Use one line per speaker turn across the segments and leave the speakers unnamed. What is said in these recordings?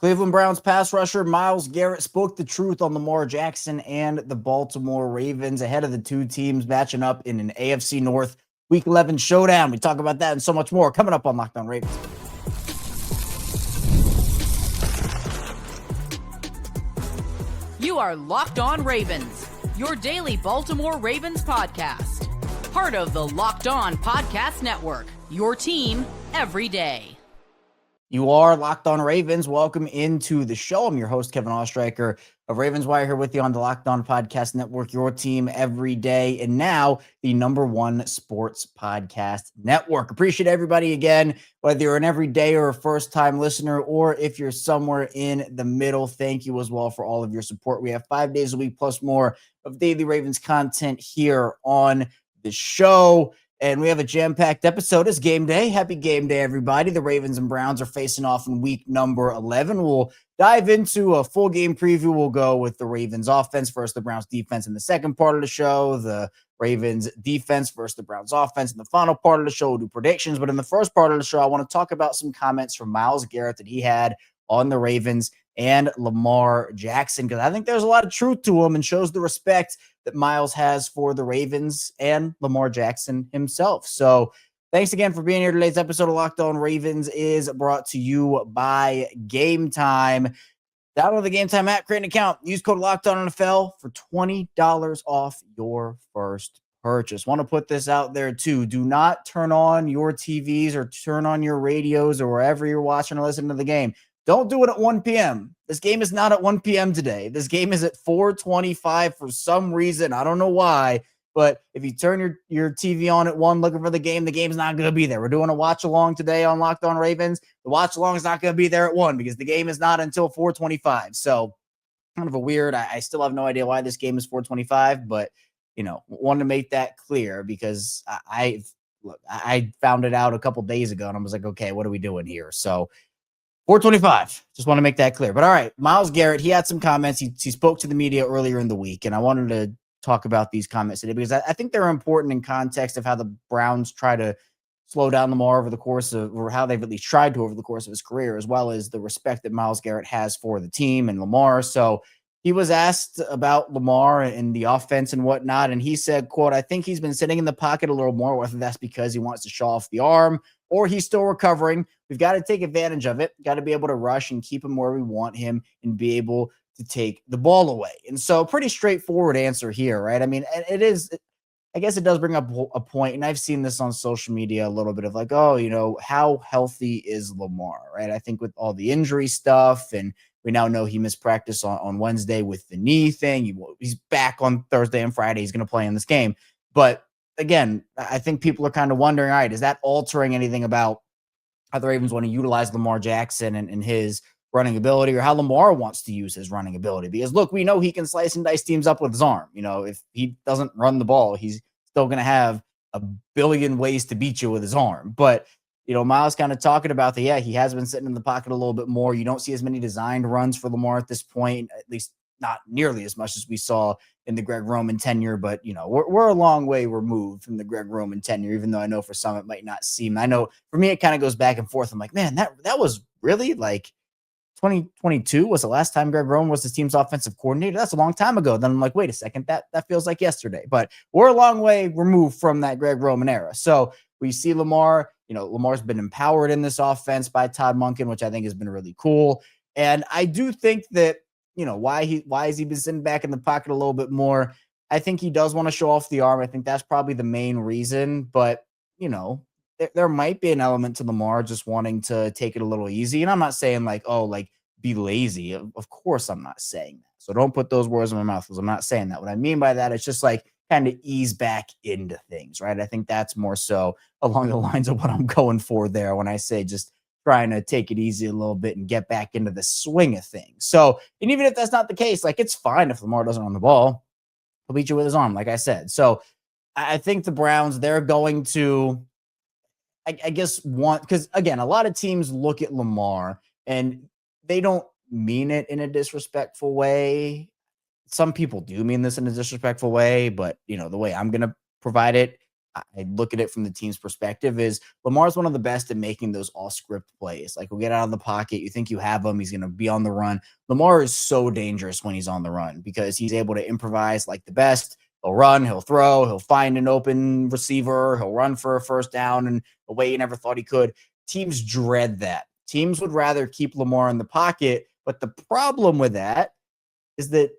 Cleveland Browns pass rusher Myles Garrett spoke the truth on Lamar Jackson and the Baltimore Ravens ahead of the two teams matching up in an AFC North Week 11 showdown. We talk about that and so much more coming up on Locked On Ravens.
You are Locked On Ravens, your daily Baltimore Ravens podcast. Part of the Locked On Podcast Network, your team every day.
You are Locked On Ravens. Welcome into the show. I'm your host, Kevin Oestreicher of Ravens Wire, here with you on the Locked On Podcast Network, your team every day, and now the #1 sports podcast network. Appreciate everybody again, whether you're an everyday or a first-time listener, or if you're somewhere in the middle. Thank you as well for all of your support. We have 5 days a week plus more of daily Ravens content here on the show. And we have a jam-packed episode. It's game day. Happy game day, everybody. The Ravens and Browns are facing off in week number 11. We'll dive into a full game preview. We'll go with the Ravens offense versus the Browns defense in the second part of the show, the Ravens defense versus the Browns offense in the final part of the show. We'll do predictions. But in the first part of the show, I want to talk about some comments from Myles Garrett that he had on the Ravens and Lamar Jackson, because I think there's a lot of truth to him and shows the respect that Myles has for the Ravens and Lamar Jackson himself. So thanks again for being here. Today's episode of Locked On Ravens is brought to you by Gametime. Download the Gametime app, create an account, use code LOCKEDONNFL for $20 off your first purchase. Want to put this out there too. Do not turn on your TVs or turn on your radios or wherever you're watching or listening to the game. Don't do it at 1 p.m. This game is not at 1 p.m. today. This game is at 4:25 for some reason. I don't know why, but if you turn your TV on at 1 looking for the game's not going to be there. We're doing a watch along today on Locked On Ravens. The watch along is not going to be there at 1 because the game is not until 4:25. So kind of a weird, I still have no idea why this game is 4:25, but wanted to make that clear because I found it out a couple days ago and I was like, okay, what are we doing here? So 4:25. Just want to make that clear. But all right, Myles Garrett, he had some comments. He spoke to the media earlier in the week, and I wanted to talk about these comments today because I think they're important in context of how the Browns try to slow down Lamar over the course of, or how they've at least tried to over the course of his career, as well as the respect that Myles Garrett has for the team and Lamar. So he was asked about Lamar and the offense and whatnot, and he said, quote, "I think he's been sitting in the pocket a little more, whether that's because he wants to show off the arm or he's still recovering. We've got to take advantage of it. Got to be able to rush and keep him where we want him and be able to take the ball away." And so pretty straightforward answer here, right? I mean, it is, I guess it does bring up a point, and I've seen this on social media a little bit of like, oh, how healthy is Lamar, right? I think with all the injury stuff, and we now know he missed practice on Wednesday with the knee thing. He's back on Thursday and Friday. He's going to play in this game. But again, I think people are kind of wondering, all right, is that altering anything about how the Ravens want to utilize Lamar Jackson and his running ability, or how Lamar wants to use his running ability? Because look, we know he can slice and dice teams up with his arm. If he doesn't run the ball, he's still going to have a billion ways to beat you with his arm. But Myles kind of talking about he has been sitting in the pocket a little bit more. You don't see as many designed runs for Lamar at this point, at least not nearly as much as we saw in the Greg Roman tenure. But, we're a long way removed from the Greg Roman tenure, even though I know for some it might not seem. I know for me, it kind of goes back and forth. I'm like, man, that was really like 2022 was the last time Greg Roman was the team's offensive coordinator. That's a long time ago. Then I'm like, wait a second, that feels like yesterday. But we're a long way removed from that Greg Roman era. So we see Lamar. Lamar's been empowered in this offense by Todd Monken, which I think has been really cool. And I do think that, why has he been sitting back in the pocket a little bit more? I think he does want to show off the arm. I think that's probably the main reason. But, there might be an element to Lamar just wanting to take it a little easy. And I'm not saying be lazy. Of course I'm not saying that. So don't put those words in my mouth, because I'm not saying that. What I mean by that, it's just kind of ease back into things, right? I think that's more so along the lines of what I'm going for there when I say just trying to take it easy a little bit and get back into the swing of things. So, and even if that's not the case, it's fine if Lamar doesn't run the ball. He'll beat you with his arm, like I said. So I think the Browns, they're going to, I guess, because again, a lot of teams look at Lamar and they don't mean it in a disrespectful way. Some people do mean this in a disrespectful way, but the way I'm going to provide it, I look at it from the team's perspective is Lamar's one of the best at making those all script plays. Like, he'll get out of the pocket. You think you have him. He's going to be on the run. Lamar is so dangerous when he's on the run because he's able to improvise like the best. He'll run, he'll throw, he'll find an open receiver, he'll run for a first down in a way you never thought he could. Teams dread that. Teams would rather keep Lamar in the pocket, but the problem with that is that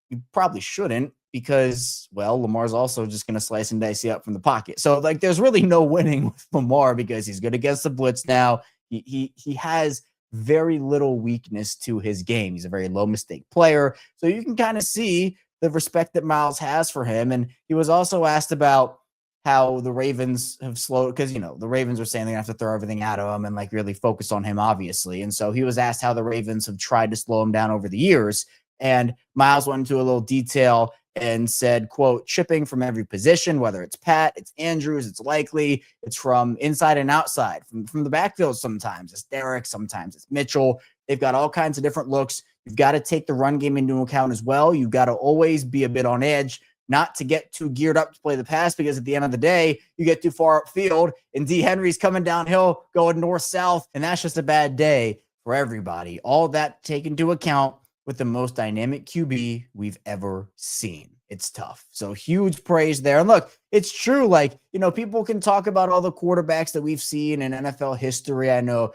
you probably shouldn't because, well, Lamar's also just going to slice and dice you up from the pocket. So, like, there's really no winning with Lamar because he's good against the blitz now. He has very little weakness to his game. He's a very low mistake player. So you can kind of see the respect that Myles has for him. And he was also asked about how the Ravens have slowed, because, the Ravens are saying they're going to have to throw everything at him and like really focus on him, obviously. And so he was asked how the Ravens have tried to slow him down over the years. And Myles went into a little detail and said, quote, chipping from every position, whether it's Pat, it's Andrews, it's Likely, it's from inside and outside, from the backfield sometimes. It's Derrick, sometimes it's Mitchell. They've got all kinds of different looks. You've got to take the run game into account as well. You've got to always be a bit on edge, not to get too geared up to play the pass, because at the end of the day, you get too far upfield and D. Henry's coming downhill, going north-south, and that's just a bad day for everybody. All that taken into account with the most dynamic QB we've ever seen. It's tough. So huge praise there. And look, it's true. Like, people can talk about all the quarterbacks that we've seen in NFL history. I know,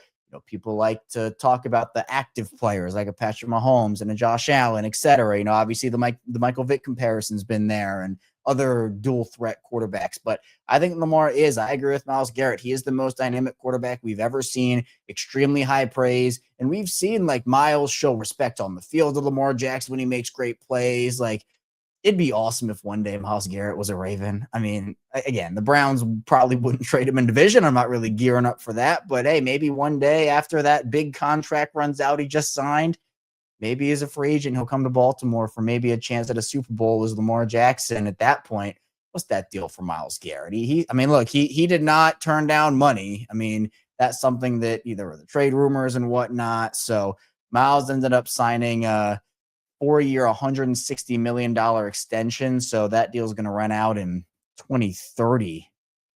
people like to talk about the active players like a Patrick Mahomes and a Josh Allen, et cetera. Obviously the Michael Vick comparison's been there and other dual threat quarterbacks. But I think Lamar I agree with Myles Garrett. He is the most dynamic quarterback we've ever seen. Extremely high praise. And we've seen like Myles show respect on the field of Lamar Jackson when he makes great plays. Like, it'd be awesome if one day Myles Garrett was a Raven. I mean, again, the Browns probably wouldn't trade him in division. I'm not really gearing up for that. But hey, maybe one day after that big contract runs out he just signed, maybe as a free agent, he'll come to Baltimore for maybe a chance at a Super Bowl as Lamar Jackson. At that point, what's that deal for Myles Garrett? He did not turn down money. I mean, that's something that either the trade rumors and whatnot. So Myles ended up signing a 4-year, $160 million extension. So that deal is going to run out in 2030,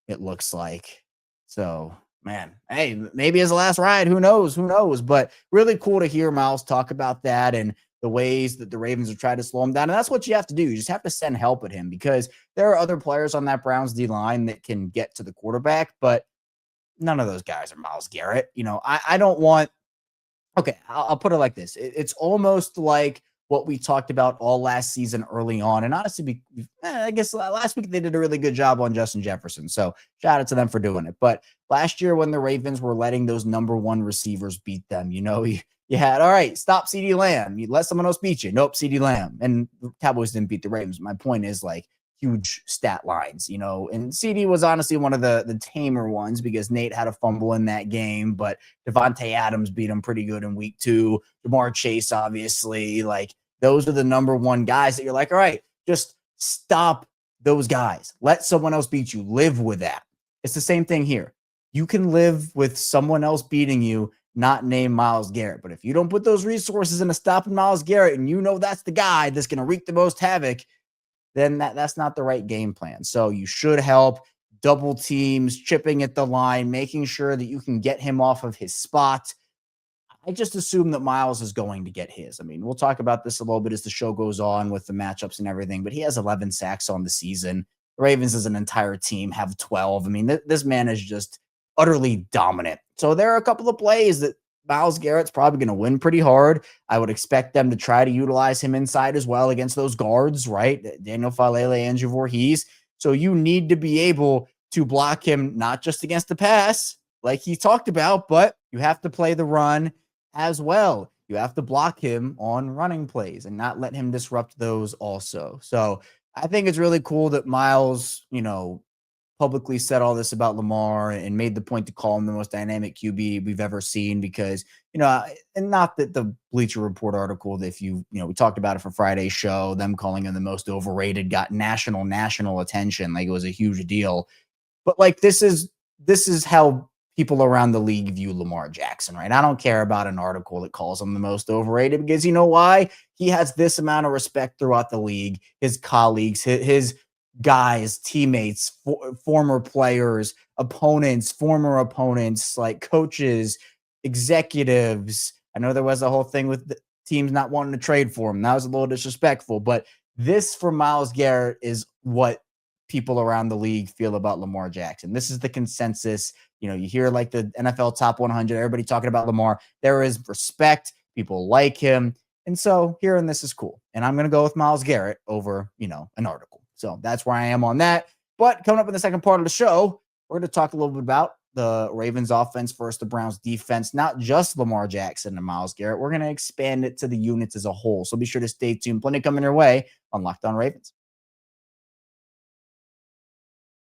it looks like. So, man, hey, maybe his last ride. Who knows? But really cool to hear Myles talk about that and the ways that the Ravens have tried to slow him down. And that's what you have to do. You just have to send help at him because there are other players on that Browns D-line that can get to the quarterback, but none of those guys are Myles Garrett. I don't want – okay, I'll put it like this. It's almost like what we talked about all last season early on. And honestly, I guess last week they did a really good job on Justin Jefferson. So shout out to them for doing it. But last year when the Ravens were letting those number one receivers beat them, you had, all right, stop CeeDee Lamb. You let someone else beat you. Nope, CeeDee Lamb. And the Cowboys didn't beat the Ravens. My point is like huge stat lines, and CeeDee was honestly one of the tamer ones because Nate had a fumble in that game, but Devontae Adams beat him pretty good in week 2. Jamar Chase, obviously, like those are the number one guys that you're like, all right, just stop those guys. Let someone else beat you. Live with that. It's the same thing here. You can live with someone else beating you, not named Myles Garrett. But if you don't put those resources into stopping Myles Garrett and that's the guy that's going to wreak the most havoc, then that's not the right game plan. So you should help double teams, chipping at the line, making sure that you can get him off of his spot. I just assume that Myles is going to get his. I mean, we'll talk about this a little bit as the show goes on with the matchups and everything, but he has 11 sacks on the season. The Ravens as an entire team have 12. I mean, this man is just utterly dominant. So there are a couple of plays that Myles Garrett's probably going to win pretty hard. I would expect them to try to utilize him inside as well against those guards, right? Daniel Falele, Andrew Voorhees. So you need to be able to block him, not just against the pass, like he talked about, but you have to play the run as well. You have to block him on running plays and not let him disrupt those also. So I think it's really cool that Myles, publicly said all this about Lamar and made the point to call him the most dynamic QB we've ever seen because, and not that the Bleacher Report article, that if we talked about it for Friday's show, them calling him the most overrated, got national attention. Like it was a huge deal. But like, this is how people around the league view Lamar Jackson, right? I don't care about an article that calls him the most overrated because you know why? He has this amount of respect throughout the league, his colleagues, his guys, teammates, former players, opponents, former opponents, like coaches, executives. I know there was a whole thing with the teams not wanting to trade for him. That was a little disrespectful, but this for Myles Garrett is what people around the league feel about Lamar Jackson. This is the consensus. You hear like the NFL top 100, everybody talking about Lamar. There is respect. People like him. And so hearing this is cool. And I'm going to go with Myles Garrett over, an article. So that's where I am on that. But coming up in the second part of the show, we're going to talk a little bit about the Ravens offense versus the Browns defense, not just Lamar Jackson and Myles Garrett. We're going to expand it to the units as a whole. So be sure to stay tuned. Plenty coming your way on Locked On Ravens.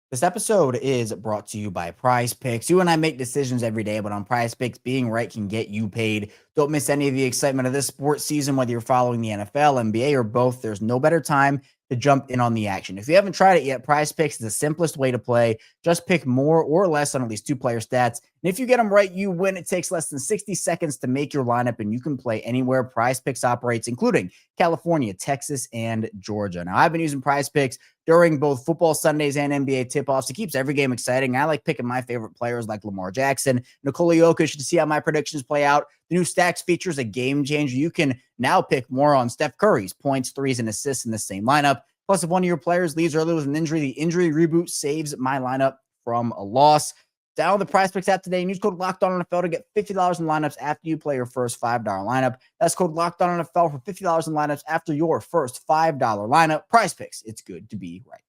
This episode is brought to you by PrizePicks. You and I make decisions every day, but on PrizePicks, being right can get you paid. Don't miss any of the excitement of this sports season, whether you're following the NFL, NBA, or both. There's no better time to jump in on the action. If you haven't tried it yet, PrizePicks is the simplest way to play. Just pick more or less on at least 2 player stats. And if you get them right, you win. It takes less than 60 seconds to make your lineup, and you can play anywhere PrizePicks operates, including California, Texas, and Georgia. Now, I've been using PrizePicks during both football Sundays and NBA tip-offs. It keeps every game exciting. I like picking my favorite players like Lamar Jackson, Nikola Jokic to see how my predictions play out. The new Stacks feature is a game changer. You can now pick more on Steph Curry's points, threes, and assists in the same lineup. Plus, if one of your players leaves early with an injury, the injury reboot saves my lineup from a loss. Download the PrizePicks app today and use code LOCKEDONNFL to get $50 in lineups after you play your first $5 lineup. That's code LOCKEDONNFL for $50 in lineups after your first $5 lineup. PrizePicks, it's good to be right.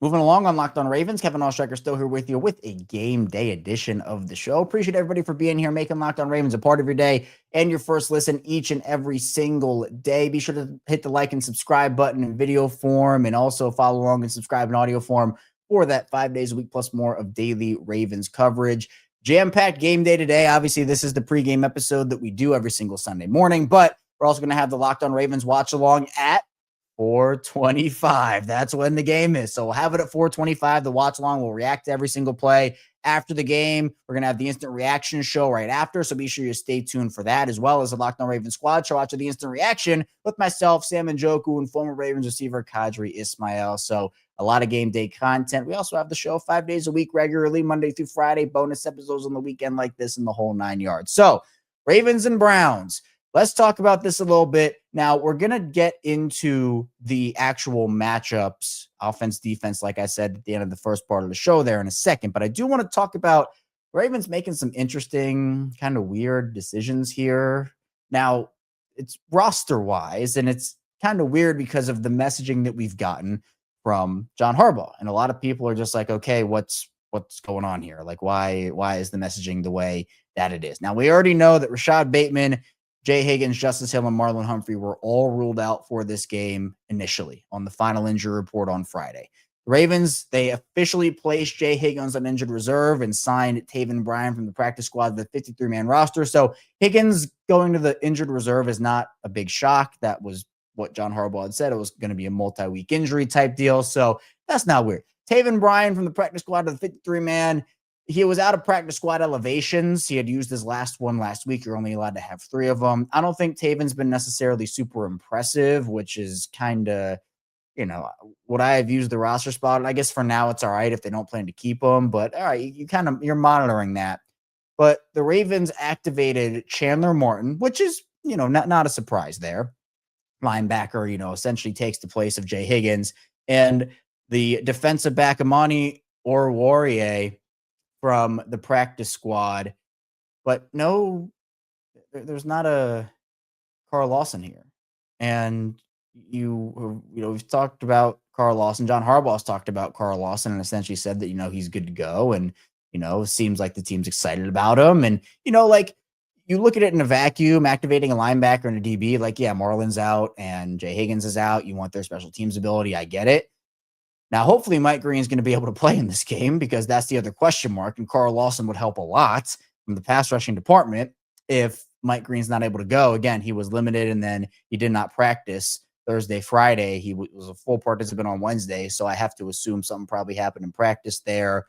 Moving along on Locked On Ravens, Kevin Oestreicher still here with you with a game day edition of the show. Appreciate everybody for being here, making Locked On Ravens a part of your day and your first listen each and every single day. Be sure to hit the like and subscribe button in video form, and also follow along and subscribe in audio form for that 5 days a week plus more of daily Ravens coverage. Jam-packed game day today. Obviously, this is the pregame episode that we do every single Sunday morning, but we're also going to have the Locked On Ravens watch along at 4:25. That's when the game is. So we'll have it at 4:25. The watch along will react to every single play after the game. We're going to have the instant reaction show right after. So be sure you stay tuned for that, as well as the Locked On Ravens squad show after the instant reaction with myself, Sam Njoku, and former Ravens receiver Kadri Ismail. So a lot of game day content. We also have the show 5 days a week regularly, Monday through Friday, bonus episodes on the weekend like this, and the whole 9 yards. So Ravens and Browns. Let's talk about this a little bit. Now, we're going to get into the actual matchups, offense, defense, like I said at the end of the first part of the show there in a second. But I do want to talk about Ravens making some interesting, kind of weird decisions here. Now, it's roster-wise, and it's kind of weird because of the messaging that we've gotten from John Harbaugh. And a lot of people are just like, okay, what's going on here? Like, why is the messaging the way that it is? Now, we already know that Rashod Bateman, Jay Higgins, Justice Hill, and Marlon Humphrey were all ruled out for this game initially on the final injury report on Friday. The Ravens, they officially placed Jay Higgins on injured reserve and signed Taven Bryan from the practice squad to the 53-man roster. So Higgins going to the injured reserve is not a big shock. That was what John Harbaugh had said. It was going to be a multi-week injury type deal. So that's not weird. Taven Bryan from the practice squad to the 53-man. He was out of practice squad elevations. He had used his last one last week. You're only allowed to have 3 of them. I don't think Taven's been necessarily super impressive, which is kind of, would I have used the roster spot? And I guess for now it's all right if they don't plan to keep him. But all right, you're monitoring that. But the Ravens activated Chandler Martin, which is, not a surprise there. Linebacker, essentially takes the place of Jay Higgins. And the defensive back, Amani Oruwariye, from the practice squad, but no, there's not a Carl Lawson here. And we've talked about Carl Lawson. John Harbaugh's talked about Carl Lawson and essentially said that, he's good to go. And, seems like the team's excited about him. And, you look at it in a vacuum, activating a linebacker and a DB, like, yeah, Marlon's out and Jay Higgins is out. You want their special teams ability. I get it. Now, hopefully Mike Green's going to be able to play in this game, because that's the other question mark. And Carl Lawson would help a lot from the pass rushing department if Mike Green's not able to go. Again, he was limited, and then he did not practice Thursday, Friday. He was a full participant on Wednesday. So I have to assume something probably happened in practice there.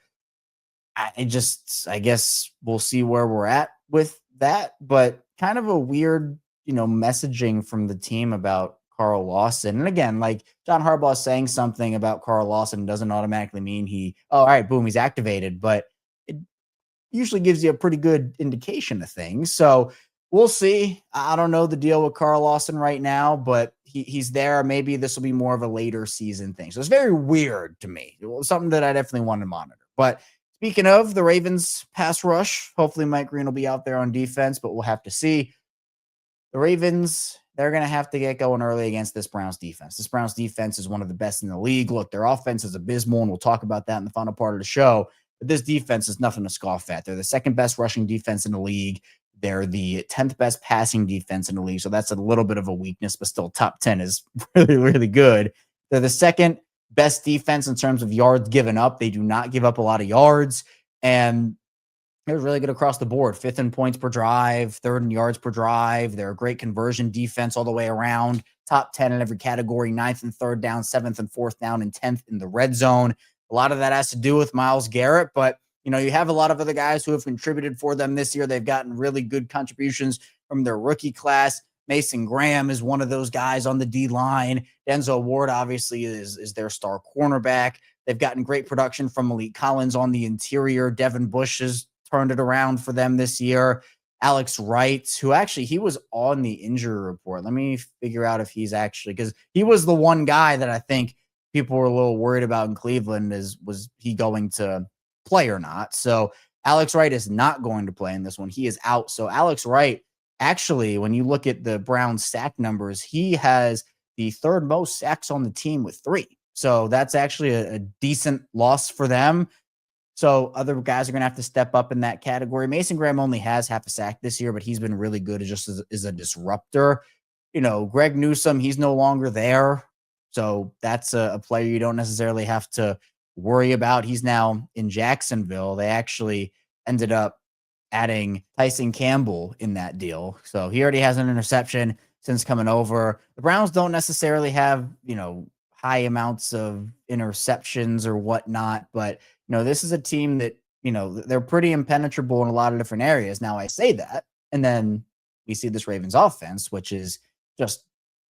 I guess we'll see where we're at with that, but kind of a weird, messaging from the team about Carl Lawson. And again, like John Harbaugh saying something about Carl Lawson doesn't automatically mean all right, boom, he's activated, but it usually gives you a pretty good indication of things. So we'll see. I don't know the deal with Carl Lawson right now, but he's there. Maybe this will be more of a later season thing. So it's very weird to me. It was something that I definitely want to monitor. But speaking of the Ravens pass rush, hopefully Mike Green will be out there on defense, but we'll have to see. The Ravens, they're going to have to get going early against this Browns defense. This Browns defense is one of the best in the league. Look, their offense is abysmal, and we'll talk about that in the final part of the show. But this defense is nothing to scoff at. They're the second best rushing defense in the league. They're the 10th best passing defense in the league. So that's a little bit of a weakness, but still top 10 is really, really good. They're the second best defense in terms of yards given up. They do not give up a lot of yards. And they're really good across the board. 5th in points per drive, 3rd in yards per drive. They're a great conversion defense all the way around. Top 10 in every category, 9th and 3rd down, 7th and 4th down, and 10th in the red zone. A lot of that has to do with Myles Garrett, but you have a lot of other guys who have contributed for them this year. They've gotten really good contributions from their rookie class. Mason Graham is one of those guys on the D-line. Denzel Ward obviously is their star cornerback. They've gotten great production from Malik Collins on the interior. Devin Bush has turned it around for them this year. Alex Wright, who actually, he was on the injury report. Let me figure out if he's actually, because he was the one guy that I think people were a little worried about in Cleveland was he going to play or not. So Alex Wright is not going to play in this one. He is out. So Alex Wright, actually, when you look at the Browns sack numbers, he has the 3rd most sacks on the team with 3. So that's actually a decent loss for them. So other guys are going to have to step up in that category. Mason Graham only has half a sack this year, but he's been really good as a disruptor. Greg Newsome, he's no longer there. So that's a player you don't necessarily have to worry about. He's now in Jacksonville. They actually ended up adding Tyson Campbell in that deal. So he already has an interception since coming over. The Browns don't necessarily have, high amounts of interceptions or whatnot, but this is a team that, they're pretty impenetrable in a lot of different areas. Now I say that, and then we see this Ravens offense, which is just,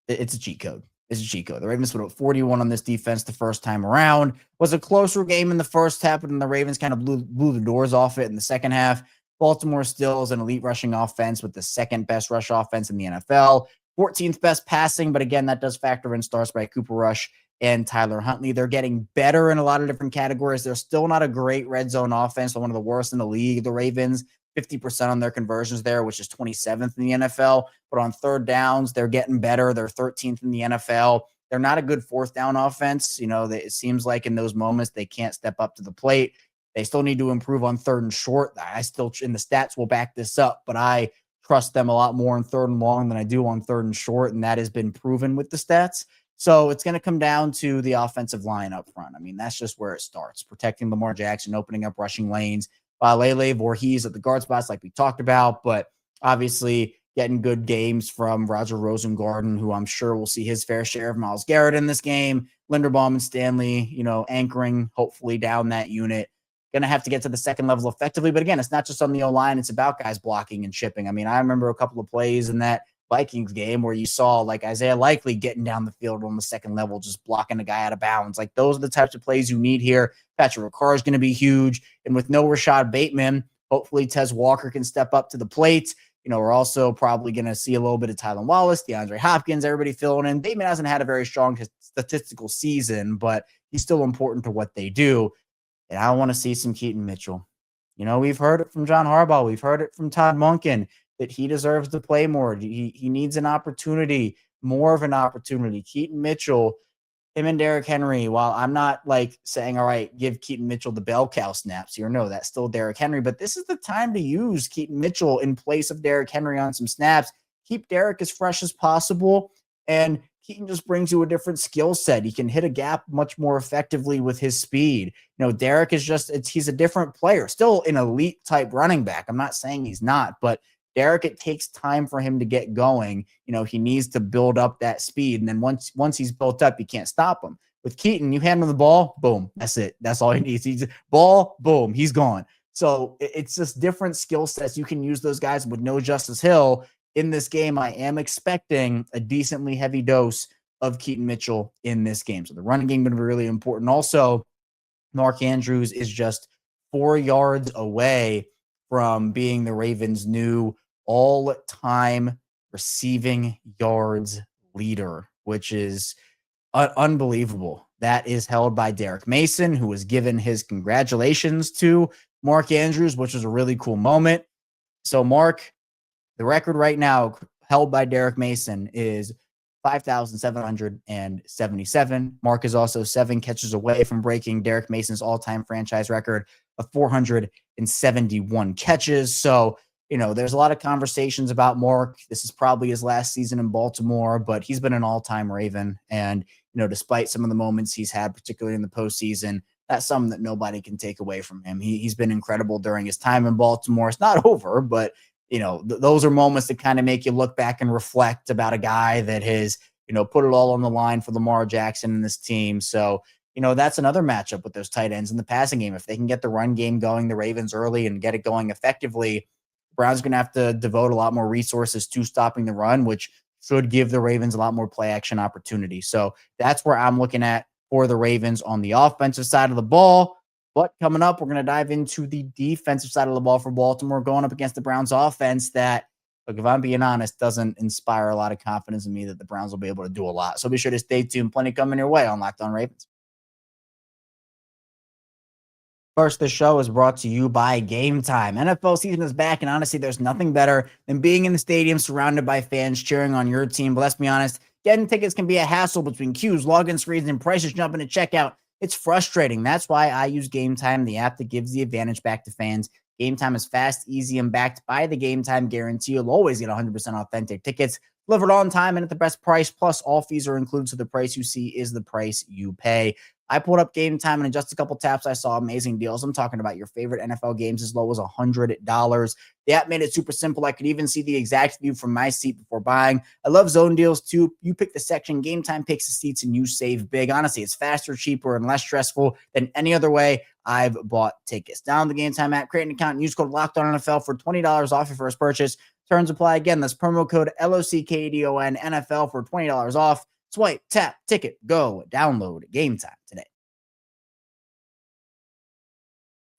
it's a cheat code. It's a cheat code. The Ravens put up 41 on this defense the first time around. Was a closer game in the first half, but then the Ravens kind of blew the doors off it in the second half. Baltimore still is an elite rushing offense with the 2nd best rush offense in the NFL. 14th best passing, but again, that does factor in starts by Cooper Rush and Tyler Huntley. They're getting better in a lot of different categories. They're still not a great red zone offense, but one of the worst in the league. The Ravens, 50% on their conversions there, which is 27th in the NFL. But on 3rd downs, they're getting better. They're 13th in the NFL. They're not a good 4th down offense. It seems like in those moments they can't step up to the plate. They still need to improve on 3rd and short. I still, in the stats, will back this up, but I trust them a lot more on 3rd and long than I do on 3rd and short, and that has been proven with the stats. So it's going to come down to the offensive line up front. I mean, that's just where it starts. Protecting Lamar Jackson, opening up rushing lanes. Lele Voorhees at the guard spots like we talked about, but obviously getting good games from Roger Rosengarten, who I'm sure will see his fair share of Myles Garrett in this game. Linderbaum and Stanley, anchoring hopefully down that unit. Going to have to get to the second level effectively. But again, it's not just on the O-line. It's about guys blocking and chipping. I mean, I remember a couple of plays in that Vikings game where you saw like Isaiah Likely getting down the field on the second level, just blocking a guy out of bounds. Like those are the types of plays you need here. Patrick Ricard is going to be huge. And with no Rashod Bateman, hopefully Tez Walker can step up to the plate. We're also probably going to see a little bit of Tylan Wallace, DeAndre Hopkins, everybody filling in. Bateman hasn't had a very strong statistical season, but he's still important to what they do. And I want to see some Keaton Mitchell. We've heard it from John Harbaugh. We've heard it from Todd Monken that he deserves to play more. He needs an opportunity, more of an opportunity. Keaton Mitchell, him and Derrick Henry, while I'm not like saying, all right, give Keaton Mitchell the bell cow snaps here. No, that's still Derrick Henry. But this is the time to use Keaton Mitchell in place of Derrick Henry on some snaps. Keep Derrick as fresh as possible. And Keaton just brings you a different skill set. He can hit a gap much more effectively with his speed. Derrick is he's a different player, still an elite type running back. I'm not saying he's not, but Derrick, it takes time for him to get going. He needs to build up that speed. And then once he's built up, you can't stop him. With Keaton, you hand him the ball, boom, that's it. That's all he needs. He's ball, boom, he's gone. So it's just different skill sets. You can use those guys with no Justice Hill. In this game, I am expecting a decently heavy dose of Keaton Mitchell in this game. So the running game going to be really important. Also, Mark Andrews is just 4 yards away from being the Ravens' new all-time receiving yards leader, which is unbelievable. That is held by Derrick Mason, who was given his congratulations to Mark Andrews, which was a really cool moment. So, Mark, the record right now held by Derrick Mason is 5,777. Mark is also 7 catches away from breaking Derrick Mason's all-time franchise record of 471 catches. So, there's a lot of conversations about Mark. This is probably his last season in Baltimore, but he's been an all-time Raven. And, despite some of the moments he's had, particularly in the postseason, that's something that nobody can take away from him. He's been incredible during his time in Baltimore. It's not over, but those are moments that kind of make you look back and reflect about a guy that has, put it all on the line for Lamar Jackson and this team. So, that's another matchup with those tight ends in the passing game. If they can get the run game going, the Ravens early, and get it going effectively, Brown's going to have to devote a lot more resources to stopping the run, which should give the Ravens a lot more play action opportunity. So that's where I'm looking at for the Ravens on the offensive side of the ball. But coming up, we're going to dive into the defensive side of the ball for Baltimore, going up against the Browns offense that, look, if I'm being honest, doesn't inspire a lot of confidence in me that the Browns will be able to do a lot. So be sure to stay tuned. Plenty coming your way on Locked On Ravens. First, the show is brought to you by Gametime. NFL season is back, and honestly, there's nothing better than being in the stadium surrounded by fans cheering on your team. But let's be honest, getting tickets can be a hassle between queues, login screens, and prices jumping to checkout. It's frustrating. That's why I use Gametime, the app that gives the advantage back to fans. Gametime is fast, easy, and backed by the Gametime guarantee. You'll always get 100% authentic tickets delivered on time and at the best price. Plus, all fees are included, so the price you see is the price you pay. I pulled up Gametime, and in just a couple taps, I saw amazing deals. I'm talking about your favorite NFL games as low as $100. The app made it super simple. I could even see the exact view from my seat before buying. I love zone deals, too. You pick the section, Gametime picks the seats, and you save big. Honestly, it's faster, cheaper, and less stressful than any other way I've bought tickets. Download the Gametime app, create an account, and use code LOCKEDONNFL for $20 off your first purchase. Terms apply. Again, that's promo code LOCKEDON NFL for $20 off. Swipe, tap, ticket, go, download Gametime today.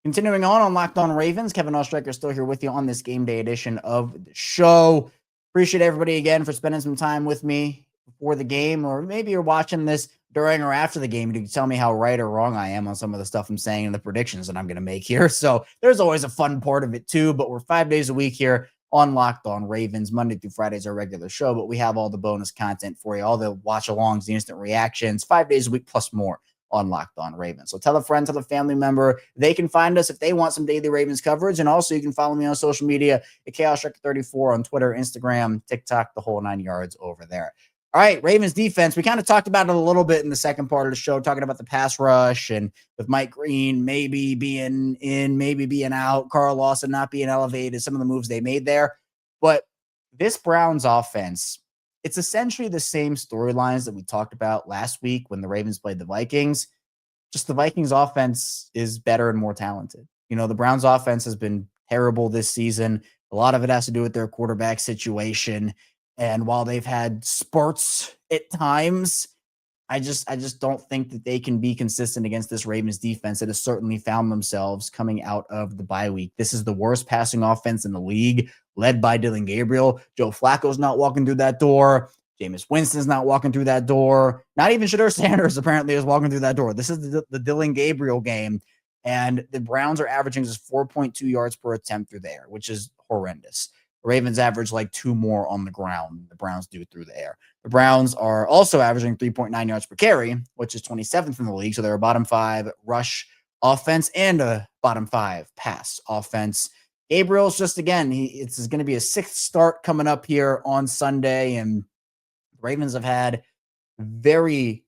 Continuing on Locked On Ravens, Kevin Oestreicher still here with you on this game day edition of the show. Appreciate everybody again for spending some time with me before the game, or maybe you're watching this during or after the game. You can tell me how right or wrong I am on some of the stuff I'm saying and the predictions that I'm going to make here. So there's always a fun part of it too, but we're 5 days a week here on Locked On Ravens. Monday through Friday is our regular show, but we have all the bonus content for you, all the watch-alongs, the instant reactions, 5 days a week plus more on Locked On Ravens. So tell a friend, tell a family member. They can find us if they want some daily Ravens coverage. And also you can follow me on social media at ChaosStriker34 on Twitter, Instagram, TikTok, the whole 9 yards over there. All right, Ravens defense. We kind of talked about it a little bit in the second part of the show, talking about the pass rush and with Mike Green maybe being in, maybe being out, Carl Lawson not being elevated, some of the moves they made there. But this Browns offense, it's essentially the same storylines that we talked about last week when the Ravens played the Vikings. Just the Vikings offense is better and more talented. The Browns offense has been terrible this season. A lot of it has to do with their quarterback situation. And while they've had spurts at times, I just don't think that they can be consistent against this Ravens defense that has certainly found themselves coming out of the bye week. This is the worst passing offense in the league, led by Dillon Gabriel. Joe Flacco's not walking through that door. Jameis Winston's not walking through that door. Not even Shedeur Sanders apparently is walking through that door. This is the Dillon Gabriel game. And the Browns are averaging just 4.2 yards per attempt through the air, which is horrendous. The Ravens average like 2 more on the ground than the Browns do through the air. The Browns are also averaging 3.9 yards per carry, which is 27th in the league. So they're a bottom 5 rush offense and a bottom 5 pass offense. Gabriel's just, again, it's going to be a 6th start coming up here on Sunday. And the Ravens have had very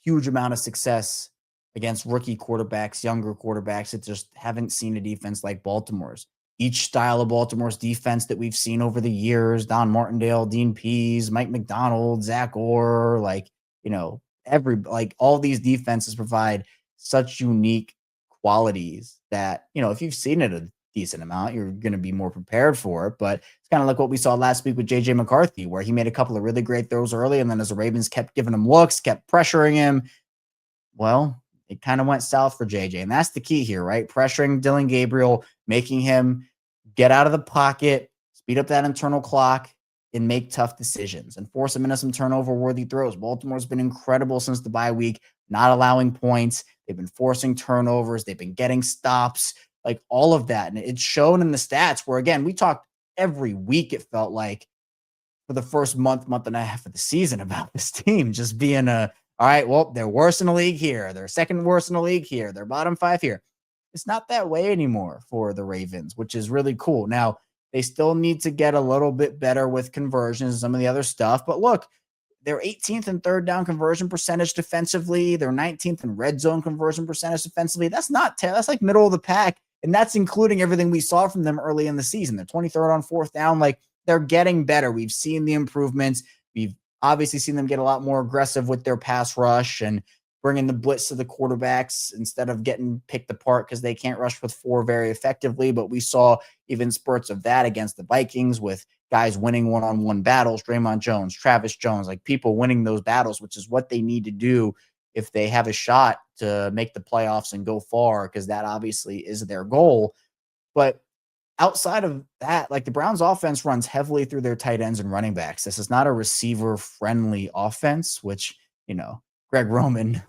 huge amount of success against rookie quarterbacks, younger quarterbacks that just haven't seen a defense like Baltimore's. Each style of Baltimore's defense that we've seen over the years, Don Martindale, Dean Pease, Mike McDonald, Zach Orr, all these defenses provide such unique qualities that, if you've seen it decent amount. You're going to be more prepared for it. But it's kind of like what we saw last week with JJ McCarthy, where he made a couple of really great throws early. And then as the Ravens kept giving him looks, kept pressuring him, well, it kind of went south for JJ. And that's the key here, right? Pressuring Dylan Gabriel, making him get out of the pocket, speed up that internal clock, and make tough decisions and force him into some turnover-worthy throws. Baltimore's been incredible since the bye week, not allowing points. They've been forcing turnovers. They've been getting stops, like all of that. And it's shown in the stats where, again, we talked every week, it felt like, for the first month and a half of the season about this team just being all right, well, they're worse in the league here. They're second worst in the league here. They're bottom 5 here. It's not that way anymore for the Ravens, which is really cool. Now, they still need to get a little bit better with conversions and some of the other stuff. But look, they're 18th in third down conversion percentage defensively. They're 19th in red zone conversion percentage defensively. That's not that's like middle of the pack. And that's including everything we saw from them early in the season. They're 23rd on fourth down. Like, they're getting better. We've seen the improvements. We've obviously seen them get a lot more aggressive with their pass rush and bringing the blitz to the quarterbacks instead of getting picked apart because they can't rush with 4 very effectively. But we saw even spurts of that against the Vikings with guys winning one-on-one battles, Draymond Jones, Travis Jones, like people winning those battles, which is what they need to do if they have a shot to make the playoffs and go far, because that obviously is their goal. But outside of that, like, the Browns offense runs heavily through their tight ends and running backs. This is not a receiver-friendly offense, which, Greg Roman,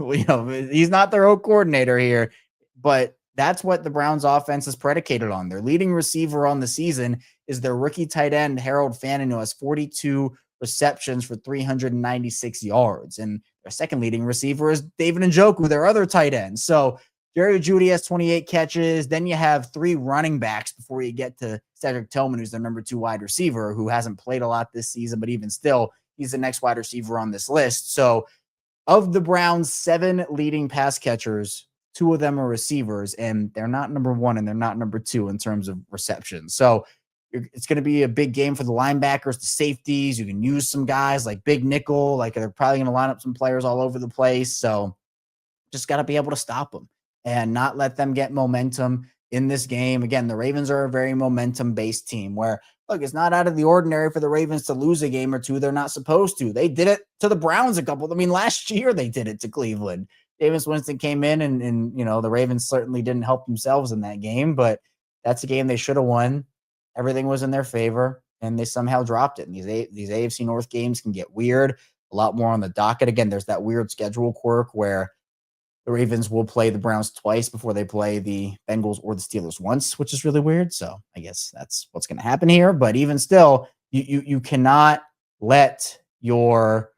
he's not their own coordinator here, but that's what the Browns offense is predicated on. Their leading receiver on the season is their rookie tight end, Harold Fannin, who has 42 receptions for 396 yards. And their second leading receiver is David Njoku, their other tight end. So Jerry Jeudy has 28 catches. Then you have 3 running backs before you get to Cedric Tillman, who's their number 2 wide receiver, who hasn't played a lot this season, but even still, he's the next wide receiver on this list. So of the Browns' 7 leading pass catchers, 2 of them are receivers, and they're not number 1 and they're not number 2 in terms of reception. So it's going to be a big game for the linebackers, the safeties. You can use some guys like big nickel, like they're probably going to line up some players all over the place. So just got to be able to stop them and not let them get momentum in this game. Again, the Ravens are a very momentum-based team where, look, it's not out of the ordinary for the Ravens to lose a game or two. They're not supposed to. They did it to the Browns last year they did it to Cleveland. Jameis Winston came in and the Ravens certainly didn't help themselves in that game, but that's a game they should have won. Everything was in their favor, and they somehow dropped it. And these AFC North games can get weird, a lot more on the docket. Again, there's that weird schedule quirk where the Ravens will play the Browns twice before they play the Bengals or the Steelers once, which is really weird. So I guess that's what's going to happen here. But even still, you cannot let your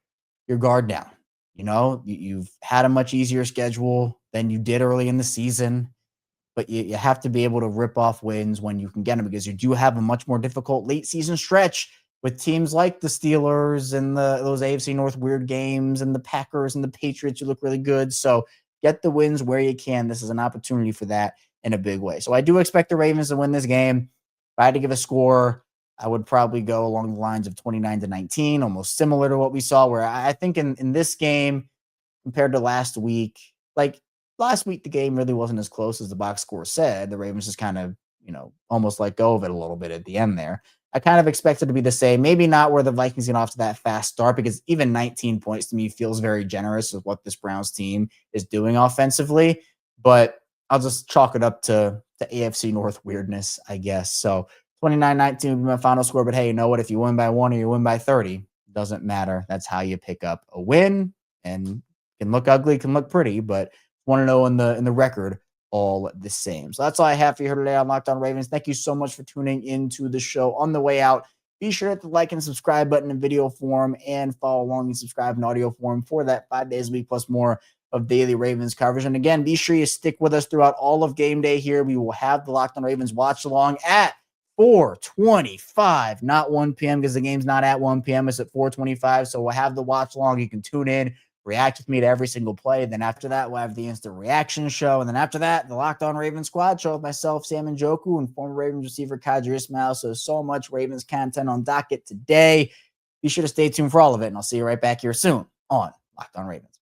guard down. You've had a much easier schedule than you did early in the season, but you have to be able to rip off wins when you can get them, because you do have a much more difficult late season stretch with teams like the Steelers and those AFC North weird games and the Packers and the Patriots who look really good. So get the wins where you can. This is an opportunity for that in a big way. So I do expect the Ravens to win this game. If I had to give a score, I would probably go along the lines of 29-19, almost similar to what we saw, where I think in this game compared to last week, like last week, the game really wasn't as close as the box score said. The Ravens just kind of, almost let go of it a little bit at the end there. I kind of expect it to be the same. Maybe not where the Vikings get off to that fast start, because even 19 points to me feels very generous with what this Browns team is doing offensively. But I'll just chalk it up to AFC North weirdness, I guess. So 29-19 would be my final score. But hey, you know what? If you win by 1 or you win by 30, doesn't matter. That's how you pick up a win. And can look ugly, can look pretty, but 1-0 in the record, all the same. So that's all I have for you here today on Locked On Ravens. Thank you so much for tuning into the show. On the way out, be sure to hit the like and subscribe button in video form and follow along and subscribe in audio form for that 5 days a week plus more of daily Ravens coverage. And again, be sure you stick with us throughout all of game day here. We will have the Locked On Ravens watch along at 4:25, not 1 p.m. because the game's not at 1 p.m. It's at 4:25. So we'll have the watch along. You can tune in, react with me to every single play. Then after that, we'll have the instant reaction show. And then after that, the Locked On Ravens squad show with myself, Sam Njoku, and former Ravens receiver Kadri Ismail. So much Ravens content on docket today. Be sure to stay tuned for all of it. And I'll see you right back here soon on Locked On Ravens.